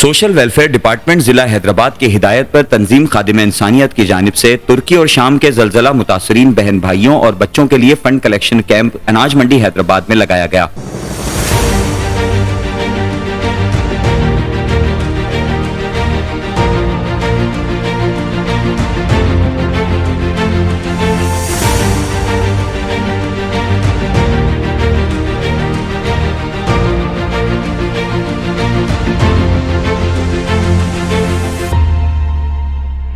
Social welfare department जिला हैदराबाद की हिदायत पर तंजीम खादिम इंसानियत की जानिब से तुर्की और शाम के जलजला मुतासरीन बहन भाइयों और बच्चों के लिए फंड कलेक्शन कैंप अनाज मंडी हैदराबाद में लगाया गया।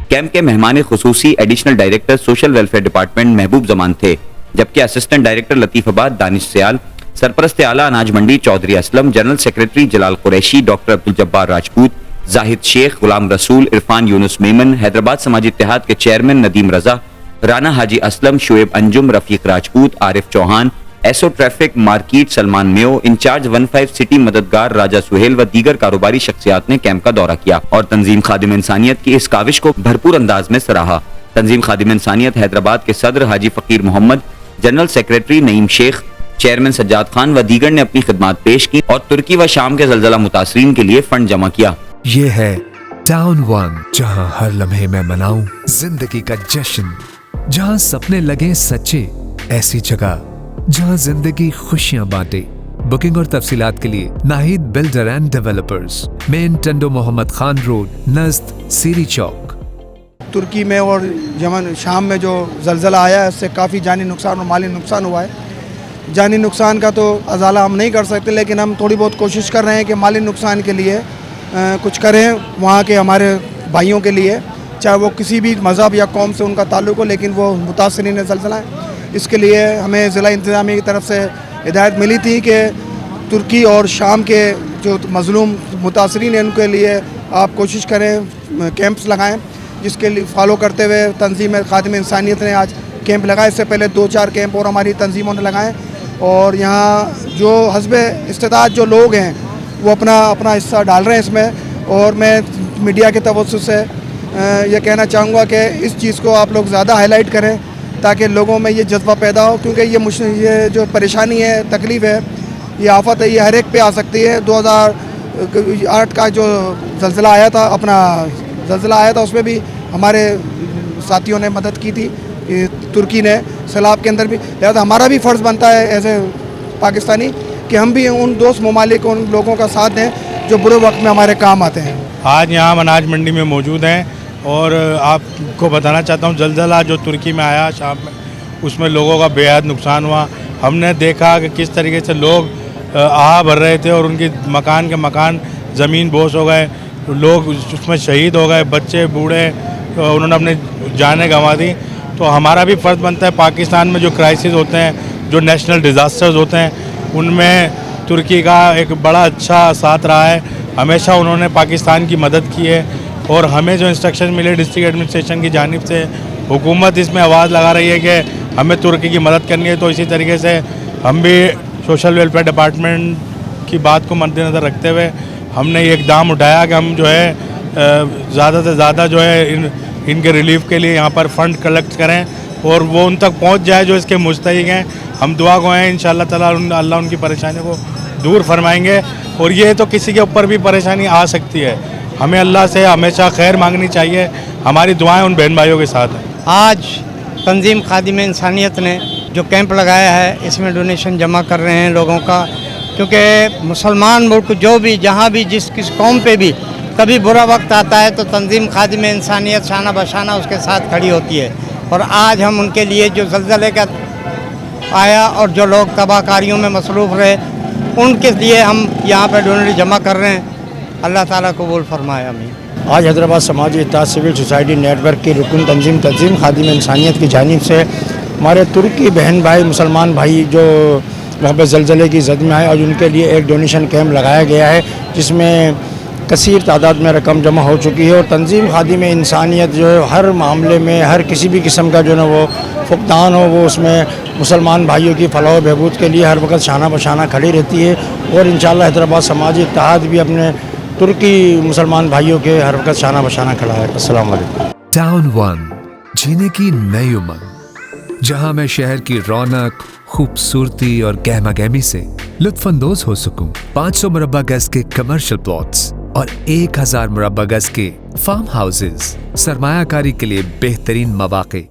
कैंप के मेहमान खुसूसी additional director social welfare department Mehboob Zaman थे, जबकि असिस्टेंट डायरेक्टर लतीफाबाद दानिश सयाल, सरपरस्त आला अनाज मंडी Chaudhry Aslam, general secretary Jalal Qureshi, doctor Abdul Jabbar Rajput, Zahid Shaikh, Ghulam Rasool, Irfan Younus Memon, Hyderabad समाजी इत्तेहाद के chairman Nadeem Raza, Rana Haji Aslam, Shoaib Anjum, Rafiq Rajput, Arif Chauhan, SO traffic market Salman Mayo, incharge 15 city मददगार राजा सुहेल व दीगर कारोबारी शख्सियात ने कैंप का दौरा किया और तंजीम खादिम इंसानियत की इस काविश को भरपूर अंदाज में सराहा। तंजीम खादिम इंसानियत हैदराबाद के सदर Haji Fakir Mohammad, general secretary Naeem Shaikh, chairman Sajjad Khan व दीगर ने अपनी खिदमत पेश की और तुर्की व शाम के जलजला मुतासरीन के लिए फंड जमा किया। ये है टाउन वन, जहाँ हर लम्हे में मनाऊं जिंदगी का जश्न, जहाँ सपने लगे सच्चे, ऐसी जगह जहाँ जिंदगी खुशियाँ बांटे। बुकिंग और तफसीलात के लिए Nahid builder and developers, main Tando Mohammad Khan road, नज़द सीरी चौक। तुर्की में और यमन शाम में जो ज़लज़ला आया है उससे काफ़ी जानी नुकसान और माली नुकसान हुआ है। जानी नुकसान का तो अजाला हम नहीं कर सकते, लेकिन हम थोड़ी बहुत कोशिश कर रहे हैं कि माली नुकसान के लिए कुछ करें वहाँ के हमारे भाइयों के लिए, चाहे वो किसी भी मज़हब या कौम से उनका ताल्लुक़ हो, लेकिन वो मुतासरीन ज़लज़ला है। इसके लिए हमें ज़िला इंतज़ामिया की तरफ से हिदायत मिली थी कि तुर्की और शाम के जो मज़लूम मुतासरीन हैं उनके लिए आप कोशिश करें कैंप्स लगाएं, जिसके लिए फॉलो करते हुए तंजीम खादिम इंसानियत ने आज कैंप लगाए। इससे पहले 2-4 कैंप और हमारी तंजीमों ने लगाए और यहाँ जो हस्बे इस्तेताद जो लोग हैं वो अपना हिस्सा डाल रहे हैं इसमें। और मैं मीडिया के तवज्जुह से ये कहना चाहूँगा कि इस चीज़ को आप लोग ज़्यादा हाईलाइट करें ताकि लोगों में ये जज्बा पैदा हो, क्योंकि ये जो परेशानी है, तकलीफ़ है, ये आफत है, ये हर एक पे आ सकती है। 2008 का जो ज़लज़ला आया था उसमें भी हमारे साथियों ने मदद की थी, तुर्की ने सैलाब के अंदर भी। लिहाजा हमारा भी फ़र्ज़ बनता है एज ए पाकिस्तानी कि हम भी उन दोस्त ममालिक, उन लोगों का साथ दें जो बुरे वक्त में हमारे काम आते हैं। आज यहाँ हम अनाज मंडी में मौजूद हैं और आपको बताना चाहता हूँ ज़लज़ला जो तुर्की में आया शाम में, उसमें लोगों का बेहद नुकसान हुआ। हमने देखा कि किस तरीके से लोग आह भर रहे थे और उनकी मकान के मकान ज़मीन बोस हो गए, लोग उसमें शहीद हो गए, बच्चे बूढ़े उन्होंने अपने जानें गंवा दी। तो हमारा भी फ़र्ज़ बनता है, पाकिस्तान में जो क्राइसिस होते हैं, जो नेशनल डिज़ास्टर्स होते हैं, उनमें तुर्की का एक बड़ा अच्छा साथ रहा है। हमेशा उन्होंने पाकिस्तान की मदद की है और हमें जो इंस्ट्रक्शन मिले डिस्ट्रिक्ट एडमिनिस्ट्रेशन की जानिब से, हुकूमत इसमें आवाज़ लगा रही है कि हमें तुर्की की मदद करनी है। तो इसी तरीके से हम भी सोशल वेलफेयर डिपार्टमेंट की बात को मद्देनज़र रखते हुए हमने ये इक़दाम उठाया कि हम जो है ज़्यादा से ज़्यादा जो है इनके रिलीफ के लिए यहाँ पर फ़ंड कलेक्ट करें और वो उन तक पहुँच जाए जो इसके मुस्तहिक़ हैं। हम दुआ गो हैं इंशाअल्लाह ताला अल्लाह उनकी परेशानियों को दूर फरमाएँगे। और ये तो किसी के ऊपर भी परेशानी आ सकती है, हमें अल्लाह से हमेशा खैर मांगनी चाहिए। हमारी दुआएं उन बहन भाइयों के साथ हैं। आज तंजीम खादिम इंसानियत ने जो कैंप लगाया है, इसमें डोनेशन जमा कर रहे हैं लोगों का, क्योंकि मुसलमान मुल्क जो भी जहाँ भी जिस किस कौम पे भी कभी बुरा वक्त आता है तो तंजीम खादिम इंसानियत शाना बशाना उसके साथ खड़ी होती है। और आज हम उनके लिए जो ज़लज़ले का आया और जो लोग तबाहकारियों में मसरूफ़ रहे, उनके लिए हम यहाँ पर डोनेशन जमा कर रहे हैं। अल्लाह ताला कबूल फरमाए। आमीन। आज हैदराबाद समाजी इत्तेहाद सिविल सोसाइटी नेटवर्क की रुकन तंजीम खादिम इंसानियत की जानिब से हमारे तुर्की बहन भाई, मुसलमान भाई जो वहाँ पर ज़लज़ले की ज़द में आए और उनके लिए एक डोनेशन कैंप लगाया गया है, जिसमें कसीर तादाद में रकम जमा हो चुकी है। और तंजीम खादिम इंसानियत जो हर मामले में, हर किसी भी किस्म का जो ना वो फुकदान हो, वो उसमें मुसलमान भाइयों की फलाह बहबूद के लिए हर वक्त शाना बशाना खड़ी रहती है। और इंशाअल्लाह हैदराबाद समाजी इत्तेहाद भी अपने तुर्की मुसलमान भाइयों के हर वक्त शाना बशाना खड़ा है। अस्सलाम वालेकुम। टाउन वन, जीने की नई उमंग, जहाँ मैं शहर की रौनक, खूबसूरती और गहमा गहमी से लुत्फ अंदोज हो सकूं। 500 मुरब्बा गज के कमर्शियल प्लॉट्स और 1000 मुरब्बा गज के फार्म हाउसेज। सरमायाकारी के लिए बेहतरीन मौके।